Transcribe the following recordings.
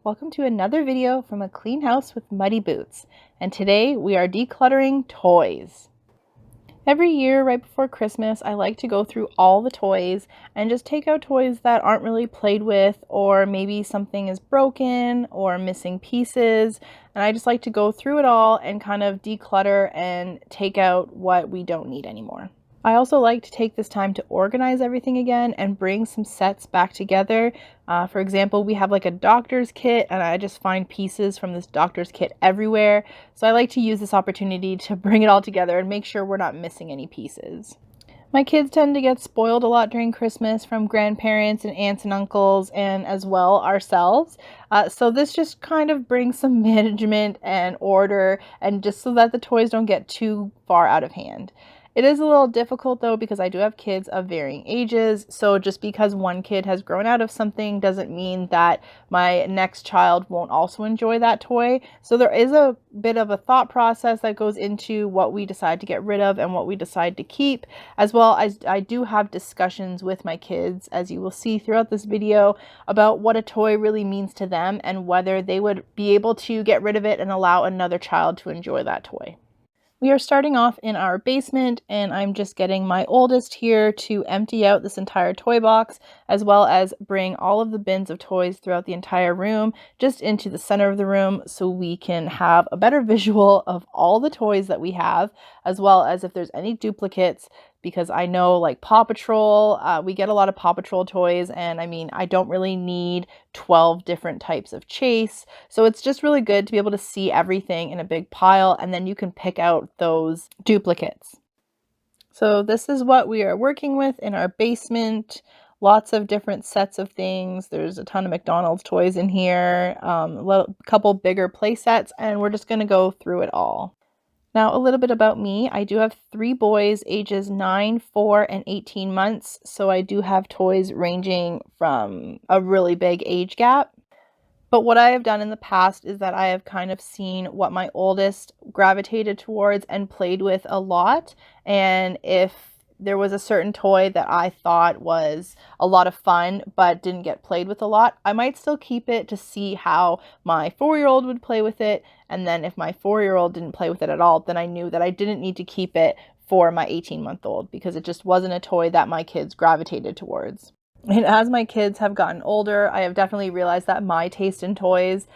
welcome to another video from a clean house with muddy boots, and today we are decluttering toys. Every year right before Christmas I like to go through all the toys and just take out toys that aren't really played with, or maybe something is broken or missing pieces, and I just like to go through it all and kind of declutter and take out what we don't need anymore. I also like to take this time to organize everything again and bring some sets back together. For example, we have like a doctor's kit, and I just find pieces from this doctor's kit everywhere. So I like to use this opportunity to bring it all together and make sure we're not missing any pieces. My kids tend to get spoiled a lot during Christmas from grandparents and aunts and uncles, and as well ourselves. So this just kind of brings some management and order, and just so that the toys don't get too far out of hand. It is a little difficult though, because I do have kids of varying ages, so just because one kid has grown out of something doesn't mean that my next child won't also enjoy that toy. So there is a bit of a thought process that goes into what we decide to get rid of and what we decide to keep, as well as I do have discussions with my kids, as you will see throughout this video, about what a toy really means to them and whether they would be able to get rid of it and allow another child to enjoy that toy. We are starting off in our basement, and I'm just getting my oldest here to empty out this entire toy box, as well as bring all of the bins of toys throughout the entire room just into the center of the room, so we can have a better visual of all the toys that we have, as well as if there's any duplicates, because I know like Paw Patrol, we get a lot of Paw Patrol toys, and I mean, I don't really need 12 different types of chase. So it's just really good to be able to see everything in a big pile, and then you can pick out those duplicates. So this is what we are working with in our basement. Lots of different sets of things. There's a ton of McDonald's toys in here, a couple bigger play sets, and we're just gonna go through it all. Now, a little bit about me. I do have 3 boys ages 9, 4, and 18 months, so I do have toys ranging from a really big age gap. But what I have done in the past is that I have kind of seen what my oldest gravitated towards and played with a lot, and if there was a certain toy that I thought was a lot of fun but didn't get played with a lot, I might still keep it to see how my 4-year-old would play with it. And then if my 4-year-old didn't play with it at all, then I knew that I didn't need to keep it for my 18-month-old, because it just wasn't a toy that my kids gravitated towards. And as my kids have gotten older, I have definitely realized that my taste in toys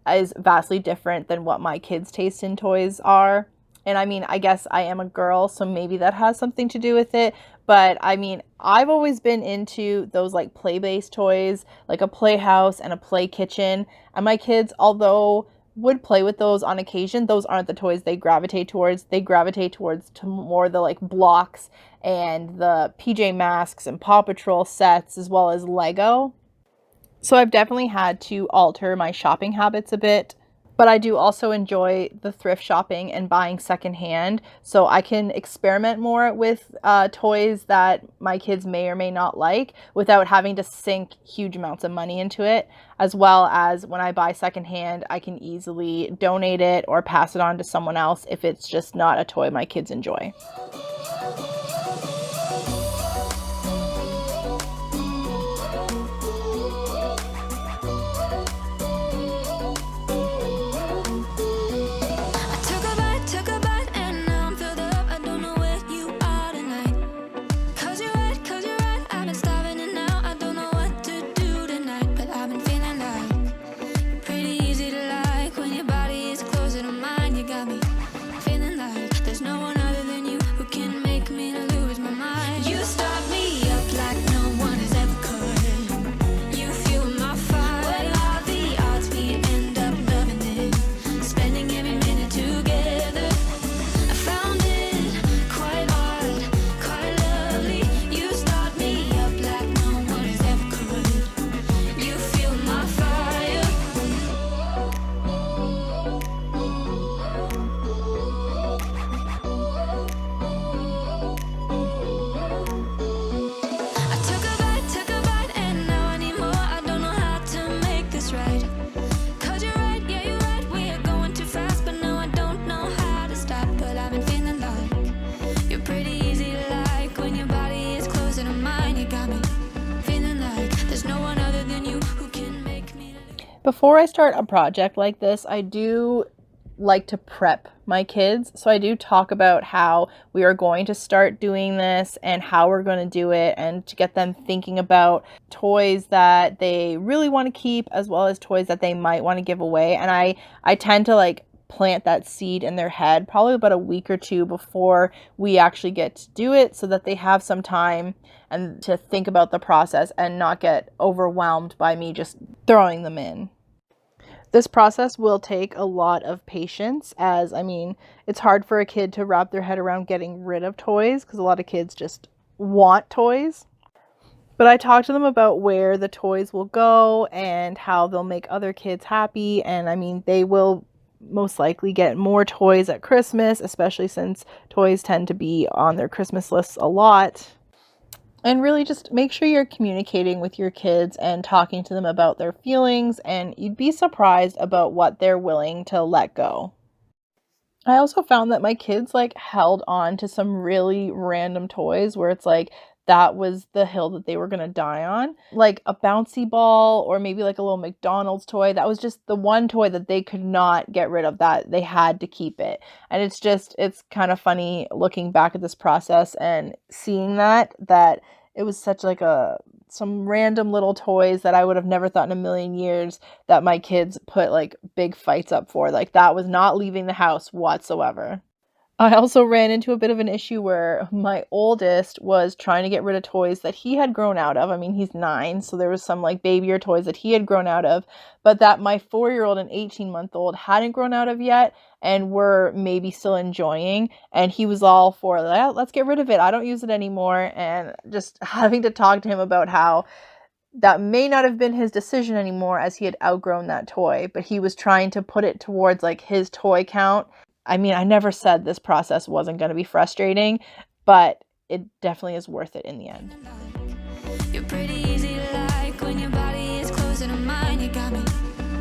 is vastly different than what my kids' taste in toys are. And I mean, I guess I am a girl, so maybe that has something to do with it. But I mean, I've always been into those like play-based toys, like a playhouse and a play kitchen. And my kids, although would play with those on occasion, those aren't the toys they gravitate towards. They gravitate towards more the like blocks and the PJ Masks and Paw Patrol sets, as well as Lego. So I've definitely had to alter my shopping habits a bit. But I do also enjoy the thrift shopping and buying secondhand, so I can experiment more with toys that my kids may or may not like without having to sink huge amounts of money into it, as well as when I buy secondhand, I can easily donate it or pass it on to someone else if it's just not a toy my kids enjoy. Feeling like there's no one other than you who can make me Before I start a project like this, I do like to prep my kids. So I do talk about how we are going to start doing this and how we're going to do it, and to get them thinking about toys that they really want to keep as well as toys that they might want to give away. And I tend to like plant that seed in their head probably about a week or two before we actually get to do it, so that they have some time and to think about the process and not get overwhelmed by me just throwing them in. This process will take a lot of patience, as I mean, it's hard for a kid to wrap their head around getting rid of toys because a lot of kids just want toys. But I talk to them about where the toys will go and how they'll make other kids happy. And I mean, they will most likely get more toys at Christmas, especially since toys tend to be on their Christmas lists a lot. And really just make sure you're communicating with your kids and talking to them about their feelings, and you'd be surprised about what they're willing to let go. I also found that my kids like held on to some really random toys where it's like that was the hill that they were going to die on. Like a bouncy ball or maybe like a little McDonald's toy. That was just the one toy that they could not get rid of, that they had to keep it. And it's kind of funny looking back at this process and seeing that it was such like some random little toys that I would have never thought in a million years that my kids put like big fights up for. Like that was not leaving the house whatsoever. I also ran into a bit of an issue where my oldest was trying to get rid of toys that he had grown out of. I mean, he's 9, so there was some like babyer toys that he had grown out of, but that my 4-year-old and 18-month-old hadn't grown out of yet and were maybe still enjoying. And he was all for, let's get rid of it. I don't use it anymore. And just having to talk to him about how that may not have been his decision anymore, as he had outgrown that toy, but he was trying to put it towards like his toy count. I mean, I never said this process wasn't going to be frustrating, but it definitely is worth it in the end. You're pretty easy to like when your body is closer to mine. You got me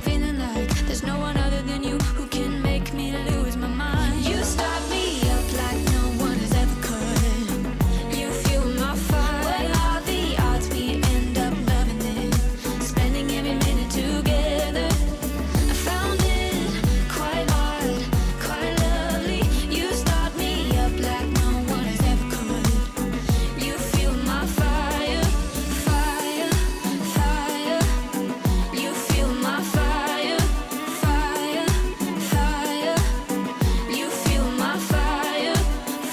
feeling like there's no one other than you who can make me lose my mind. You start me up like no one has ever could. You fuel my fire. What are the odds we end up loving it? Spending every minute together. I found it quite hard, quite lovely. You start me up like no one has ever could. You fuel my fire, fire, fire. You fuel my fire, fire, fire. You fuel my fire,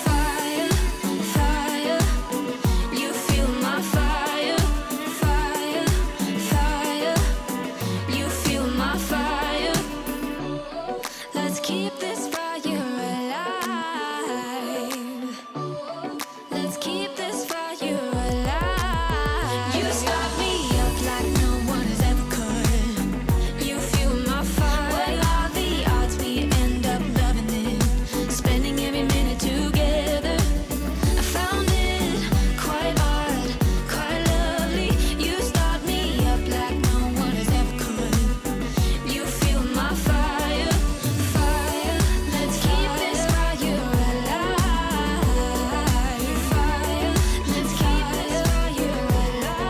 fire, fire. You fuel my fire, fire, fire. You fuel my fire. Let's keep this fire alive. Let's keep this fire alive. You start me up like no one has ever could. You fuel my fire. What are the odds we end up loving it? Spending every minute together. I found it quite hard, quite lovely. You start me up like no one has ever could. You fuel my fire, fire. Let's keep this fire alive. Fire. Let's keep this fire alive.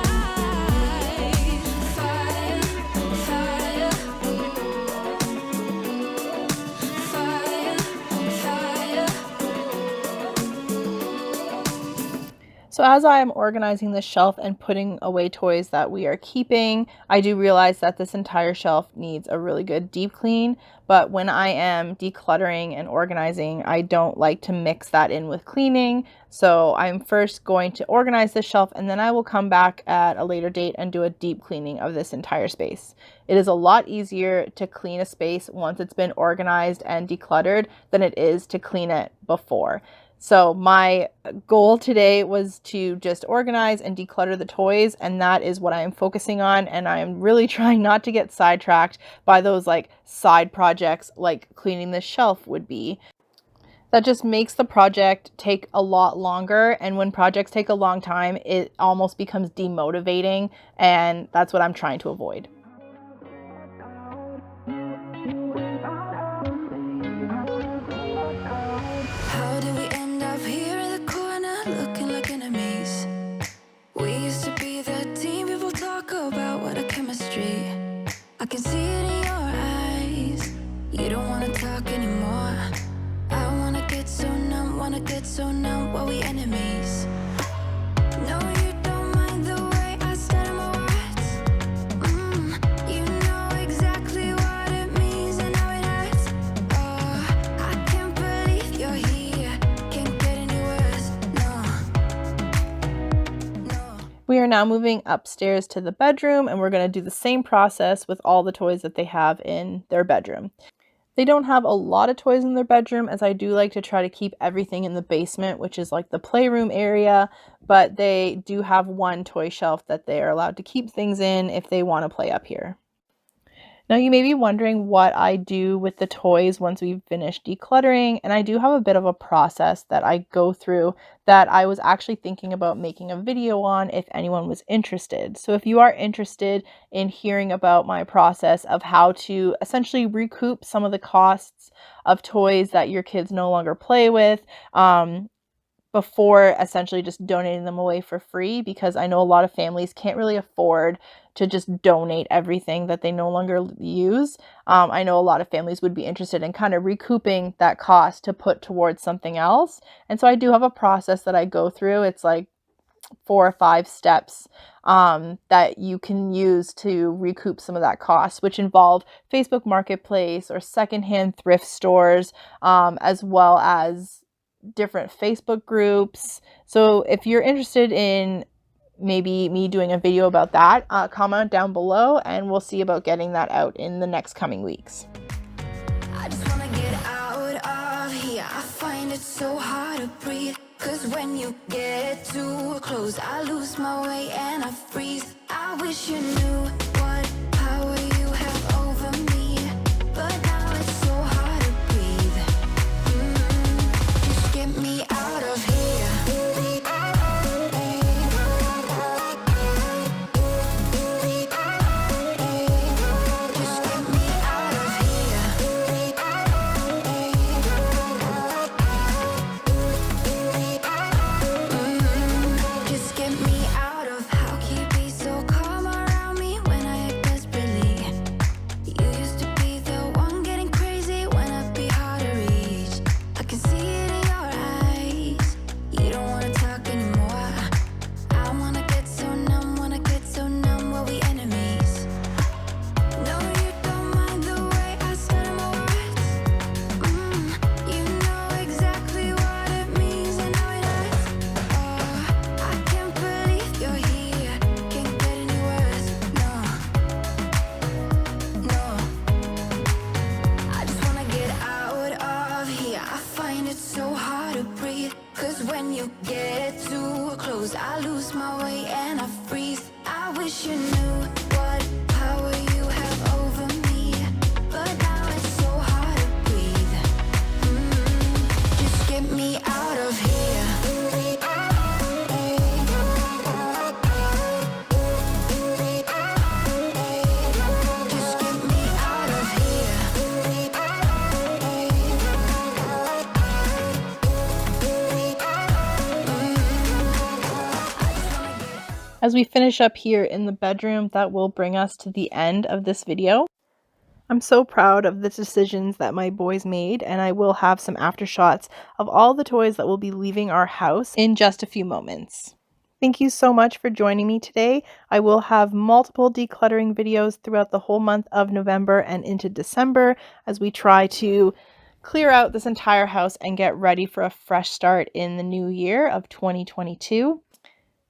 Fire, fire. Fire, fire. So as I am organizing this shelf and putting away toys that we are keeping, I do realize that this entire shelf needs a really good deep clean. But when I am decluttering and organizing, I don't like to mix that in with cleaning. So I'm first going to organize this shelf, and then I will come back at a later date and do a deep cleaning of this entire space. It is a lot easier to clean a space once it's been organized and decluttered than it is to clean it before. So my goal today was to just organize and declutter the toys, and that is what I am focusing on. And I am really trying not to get sidetracked by those like side projects like cleaning this shelf would be. That just makes the project take a lot longer, and when projects take a long time, it almost becomes demotivating, and that's what I'm trying to avoid. How did we end up here in the corner, looking like enemies? We used to be the team people talk about, what a chemistry. I can see wanna get so numb while we enemies. No, you don't mind the way I stutter my words. You know exactly what it means and how it hurts. Oh, I can't believe you're here. Can't get any worse. No. We are now moving upstairs to the bedroom, and we're going to do the same process with all the toys that they have in their bedroom. They don't have a lot of toys in their bedroom, as I do like to try to keep everything in the basement, which is like the playroom area, but they do have one toy shelf that they are allowed to keep things in if they want to play up here. Now you may be wondering what I do with the toys once we've finished decluttering, and I do have a bit of a process that I go through that I was actually thinking about making a video on if anyone was interested. So if you are interested in hearing about my process of how to essentially recoup some of the costs of toys that your kids no longer play with, before essentially just donating them away for free, because I know a lot of families can't really afford to just donate everything that they no longer use. I know a lot of families would be interested in kind of recouping that cost to put towards something else. And so I do have a process that I go through. It's like 4 or 5 steps that you can use to recoup some of that cost, which involve Facebook Marketplace or secondhand thrift stores, as well as different Facebook groups. So if you're interested in maybe me doing a video about that, comment down below and we'll see about getting that out in the next coming weeks. I just wanna get out of here. I find it so hard to breathe. Cause when you get too close, I lose my way and I freeze. I wish you knew what power you have over me. But now it's so hard to breathe. Just get me out of here. Just get me out of here. Just get me out of. How can you be so calm around me when I act desperately? You used to be the one getting crazy when I'd be hard to reach. I can see it in your eyes. You don't wanna talk anymore. I wanna get so numb while we enemies. No, you don't mind the way I stutter my words. You know exactly what it means and how it hurts. Oh, I can't believe you're here. Can't get any worse. No. I just wanna get out of here. I find it so hard to breathe. Cause when you get too close, I lose my way and I freeze. I wish you knew what power you have over me. But now it's so hard to breathe. Just get me out of here. Just get me out of here. As we finish up here in the bedroom, that will bring us to the end of this video. I'm so proud of the decisions that my boys made, and I will have some after shots of all the toys that will be leaving our house in just a few moments. Thank you so much for joining me today. I will have multiple decluttering videos throughout the whole month of November and into December as we try to clear out this entire house and get ready for a fresh start in the new year of 2022.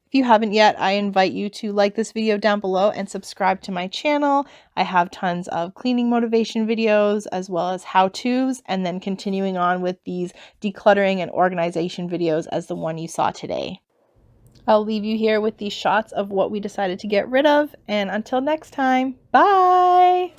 If you haven't yet, I invite you to like this video down below and subscribe to my channel. I have tons of cleaning motivation videos as well as how-tos, and then continuing on with these decluttering and organization videos as the one you saw today. I'll leave you here with these shots of what we decided to get rid of, and until next time, bye!